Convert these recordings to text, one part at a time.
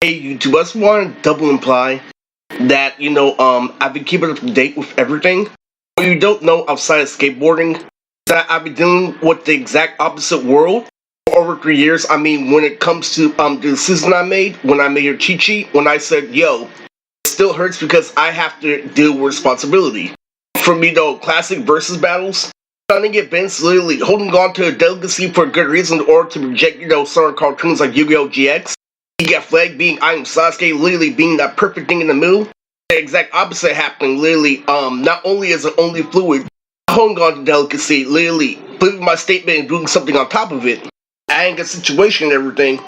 Hey YouTube, I just want to double imply that, I've been keeping up to date with everything. What you don't know outside of skateboarding, that I've been dealing with the exact opposite world for over 3 years. I mean, when it comes to the decision I made, when I made your cheat sheet, when I said, yo, it still hurts because I have to deal with responsibility. From, classic versus battles, stunning events, literally holding on to a delicacy for a good reason in order to project, certain cartoons like Yu-Gi-Oh! GX. You got Flag being I am Sasuke, literally being that perfect thing in the middle. The exact opposite happening, literally, not only is it only fluid, holding on to delicacy, literally, flipping my statement and doing something on top of it. Adding a situation and everything.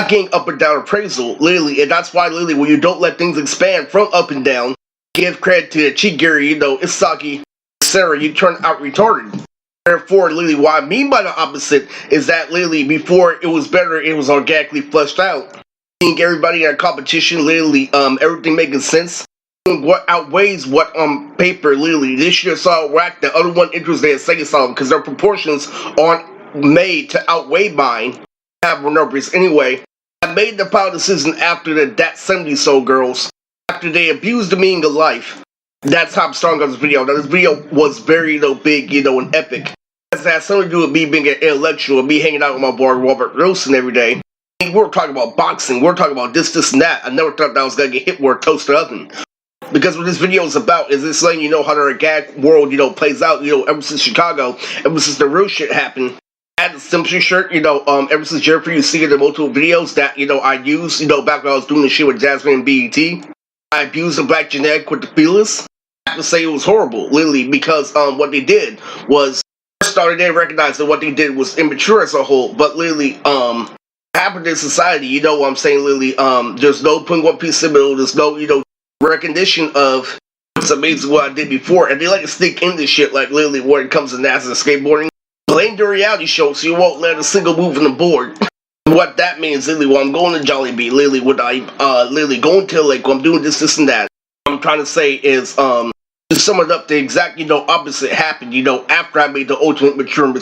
Getting up and down appraisal, literally, and that's why, literally, when you don't let things expand from up and down, give credit to Chigiri, Isagi, etc., you turn out retarded. Therefore, literally, what I mean by the opposite is that, literally, before it was better, it was organically fleshed out. Seeing everybody in a competition, literally, everything making sense. What outweighs what, paper, literally. This year saw whack, the other one interested in Sega Saw because their proportions aren't made to outweigh mine. Have numbers anyway. I made the final decision after the That 70 Soul Girls, after they abused the meaning of life. That's how I'm starting on this video. Now, this video was very, big, and epic. It has something to do with me being an intellectual and me hanging out with my boy Robert Wilson every day. We're talking about boxing, we're talking about this, and that. I never thought that I was going to get hit with a toaster oven. Because what this video is about is this letting you know how the organic world, plays out, ever since Chicago, ever since the real shit happened. I had the Simpson shirt, ever since Jeffrey, you see in the multiple videos that, I used, back when I was doing the shit with Jasmine and BET. I abused the black genetic with the feelers. I have to say it was horrible, literally, because what they did was started they recognized that what they did was immature as a whole, but literally, happened in society, what I'm saying, literally, there's no putting one piece in the middle, there's no, recognition of it's amazing what I did before, and they like to sneak in this shit, like, literally, when it comes to NASA and skateboarding. Blame the reality show so you won't let a single move on the board. What that means, literally, when I'm going to Jollibee, literally, when I'm, literally, going to, like, when I'm doing this, and that, what I'm trying to say is, to sum it up, the exact, opposite happened, after I made the ultimate mature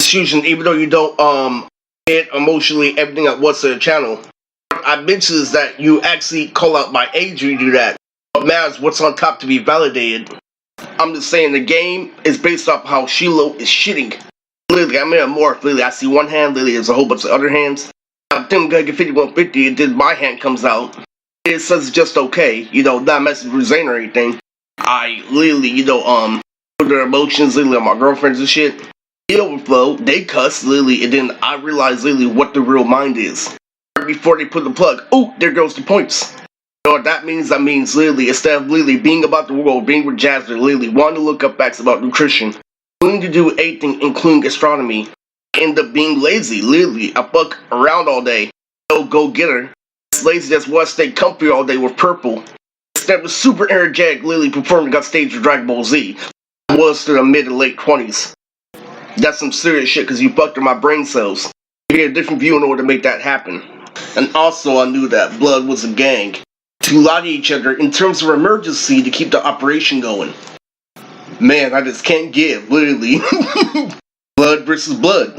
decision, even though you don't, get emotionally everything at once on the channel. What I mentioned is that you actually call out my age when you do that. What matters what's on top to be validated. I'm just saying the game is based off how Shiloh is shitting. Literally, I'm in a morph, literally, I see one hand, literally, there's a whole bunch of other hands. I think I'm gonna get 5150, and then my hand comes out. It says it's just okay, not messing with Zane or anything. I literally, put their emotions, literally, on my girlfriends and shit. They overflow, they cuss, literally, and then I realize, literally, what the real mind is. Right before they put the plug, oh, there goes the points. You know what that means? That means, literally, instead of literally being about the world, being with Jasmine, literally, wanting to look up facts about nutrition, willing to do anything, including astronomy, end up being lazy, literally, I fuck around all day, no go-getter. It's lazy that's want to stay comfy all day with purple. Instead of super energetic, literally performing on stage with Dragon Ball Z. I was to the mid and late 20s. That's some serious shit because you fucked with my brain cells. You get a different view in order to make that happen. And also I knew that blood was a gang. To lie to each other in terms of emergency to keep the operation going. Man, I just can't give, literally. Blood versus blood.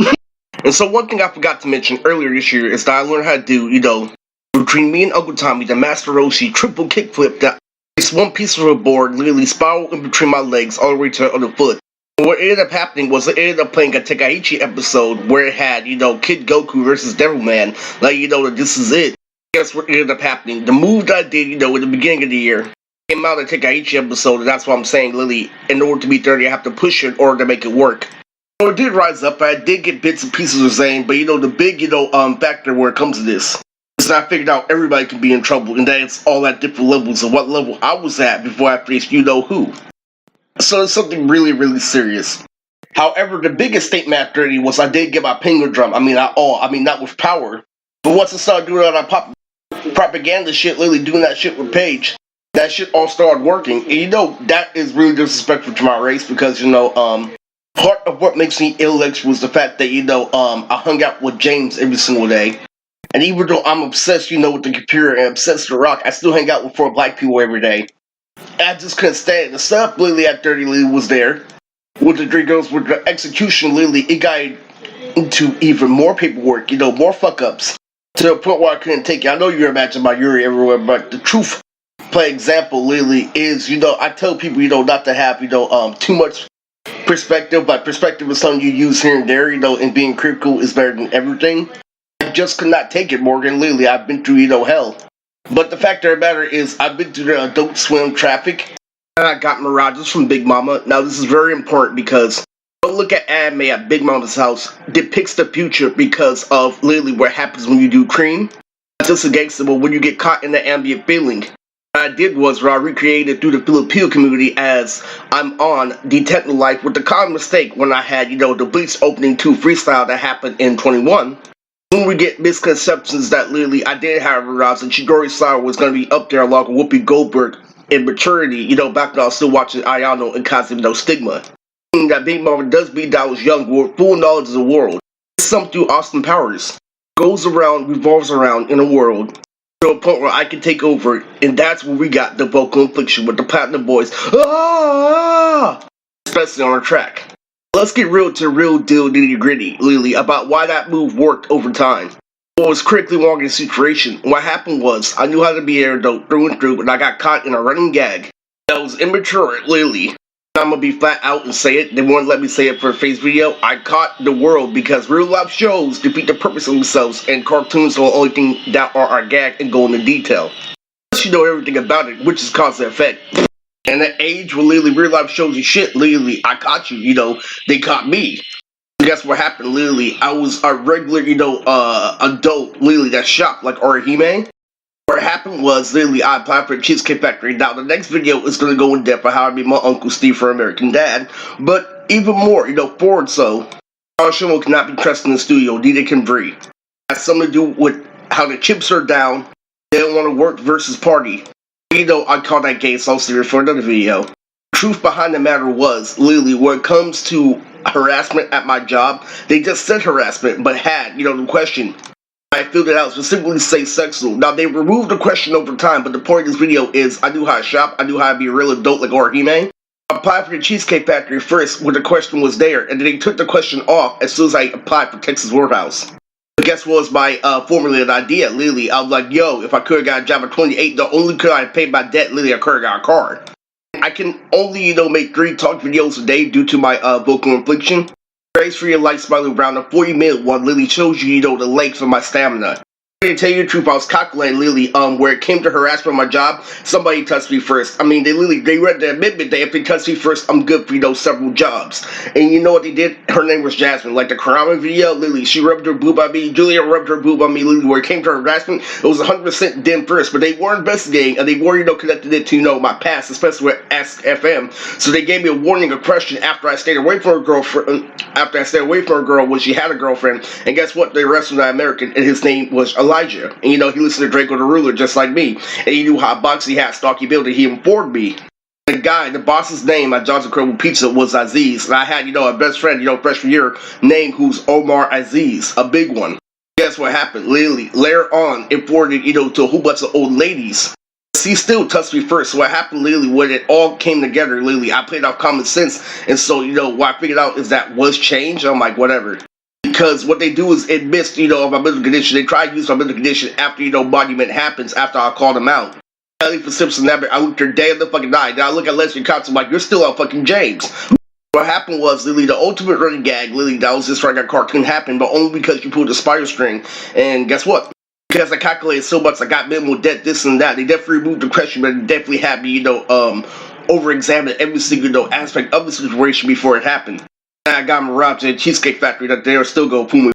And so one thing I forgot to mention earlier this year is that I learned how to do, between me and Uncle Tommy, the Master Roshi triple kickflip that it's one piece of a board literally spiraled in between my legs all the way to the other foot. What ended up happening was it ended up playing a Tekaichi episode where it had, Kid Goku versus Devilman. Like, this is it. Guess what ended up happening? The move that I did, in the beginning of the year, came out of the Tekaichi episode, and that's what I'm saying, literally, in order to be 30, I have to push it in order to make it work. So it did rise up, I did get bits and pieces of Zane, but, the big, factor where it comes to this is that I figured out everybody can be in trouble, and that it's all at different levels of what level I was at before I faced you-know-who. So it's something really, really serious. However, the biggest statement after it was I did get my penguin drum. Not with power. But once I started doing all that propaganda shit, literally doing that shit with Paige, that shit all started working. And that is really disrespectful to my race because, part of what makes me intellectual was the fact that, I hung out with James every single day. And even though I'm obsessed, with the computer and obsessed with rock, I still hang out with 4 black people every day. I just couldn't stand it. The stuff literally at 30 Lily was there. With the 3 girls, with the execution, literally, it got into even more paperwork, more fuck-ups. to the point where I couldn't take it. I know you're imagining about Yuri everywhere, but the truth, play example, literally, is, I tell people, not to have, too much perspective, but perspective is something you use here and there, and being critical is better than everything. I just could not take it, Morgan. Literally, I've been through, hell. But the fact of the matter is, I've been through the Adult Swim traffic, and I got Mirages from Big Mama. Now, this is very important because don't look at anime at Big Mama's house. Depicts the future because of literally what happens when you do cream. Not just a gangster, but when you get caught in the ambient feeling. What I did was I recreated through the Filipino community as I'm on Detective Life with the common mistake when I had, the Bleach Opening 2 freestyle that happened in 21. When we get misconceptions that literally I did have Mirage and Chidori Sawa was going to be up there along with Whoopi Goldberg in maturity, back when I was still watching Ayano and Kazuya no Stigma. That Big Mama does beat that I was young with full knowledge of the world. It's something through Austin Powers. Goes around, revolves around in a world to a point where I can take over, and that's where we got the vocal infliction with the Platinum Boys. Ah! Especially on our track. Let's get real to real deal nitty gritty, Lily, about why that move worked over time. What was critically wrong in the situation? What happened was, I knew how to be air dope through and through, and I got caught in a running gag that was immature, Lily. I'm gonna be flat out and say it. They won't let me say it for a face video. I caught the world because real life shows defeat the purpose of themselves, and cartoons are the only thing that are our gag and go into detail. Unless you know everything about it, which is cause and effect. And that age where literally real life shows you shit, literally, I caught you, they caught me. And guess what happened, literally? I was a regular, adult, literally, that shopped like Orihime. What happened was, literally, I applied for the Cheesecake Factory. Now, the next video is going to go in depth on how I made my Uncle Steve for American Dad. But even more, forward so, Shimo cannot be trusted in the studio, neither can Bree. It has something to do with how the chips are down, they don't want to work versus party. I call that gay so serious for another video. The truth behind the matter was, literally, when it comes to harassment at my job, they just said harassment, but had, the question. I filled it out specifically say sexual. Now, they removed the question over time, but the point of this video is I knew how to shop, I knew how to be a real adult like Orihime. I applied for the Cheesecake Factory first when the question was there, and then they took the question off as soon as I applied for Texas Warehouse. But guess what was my formulated idea, literally? I was like, yo, if I could have got a job at 28, the only could I pay my debt, literally, I could have got a car. I can only, make 3 talk videos a day due to my vocal infliction. Praise for your light smiley brown. The 40-minute one literally shows you, the length of my stamina. To tell you the truth, I was calculating, literally, where it came to harassment on my job, somebody touched me first. I mean, they read the amendment that if they touch me first, I'm good for, several jobs. And you know what they did? Her name was Jasmine. Like the Kurama video, literally, she rubbed her boob on me. Julia rubbed her boob on me, literally, where it came to harassment, it was 100% them first. But they were investigating, and they were, connected it to, my past, especially with Ask FM. So they gave me a warning, a question after I stayed away from her girlfriend, when she had a girlfriend. And guess what? The rest was not American, and his name was Elijah. And he listened to Draco the Ruler just like me. And he knew how boxy had stocky building. He informed me. The boss's name at Johnson Crumble Pizza was Aziz. And I had, a best friend, freshman year, name who's Omar Aziz, a big one. Guess what happened? Literally, later on, informed, to a whole bunch of old ladies. He still touched me first. So what happened, literally, when it all came together, literally, I played off common sense. And so, what I figured out is that was change. I'm like, whatever. Because what they do is it missed, my mental condition. They try to use my mental condition after, monument happens, after I call them out. I look for Simpson, I looked her day in the fucking eye. Then I look at Leslie Cox, I'm like, you're still on fucking James. What happened was, literally, the ultimate running gag, literally, that was just like a cartoon happened, but only because you pulled the spider string. And guess what? Because I calculated so much, I got minimal debt, this and that. They definitely removed the question, but they definitely had me, over-examine every single, aspect of the situation before it happened. I got Mirage at Cheesecake Factory that they'll still go Puma.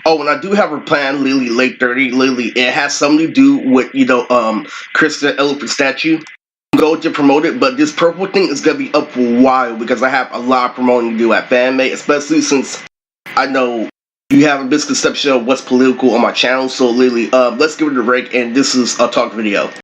Oh, and I do have a plan, literally, late 30, literally, it has something to do with, Krista Elephant statue. I'm going to promote it, but this purple thing is going to be up for a while because I have a lot of promoting to do at Fanmade, especially since I know you have a misconception of what's political on my channel, so literally, let's give it a break, and this is a talk video.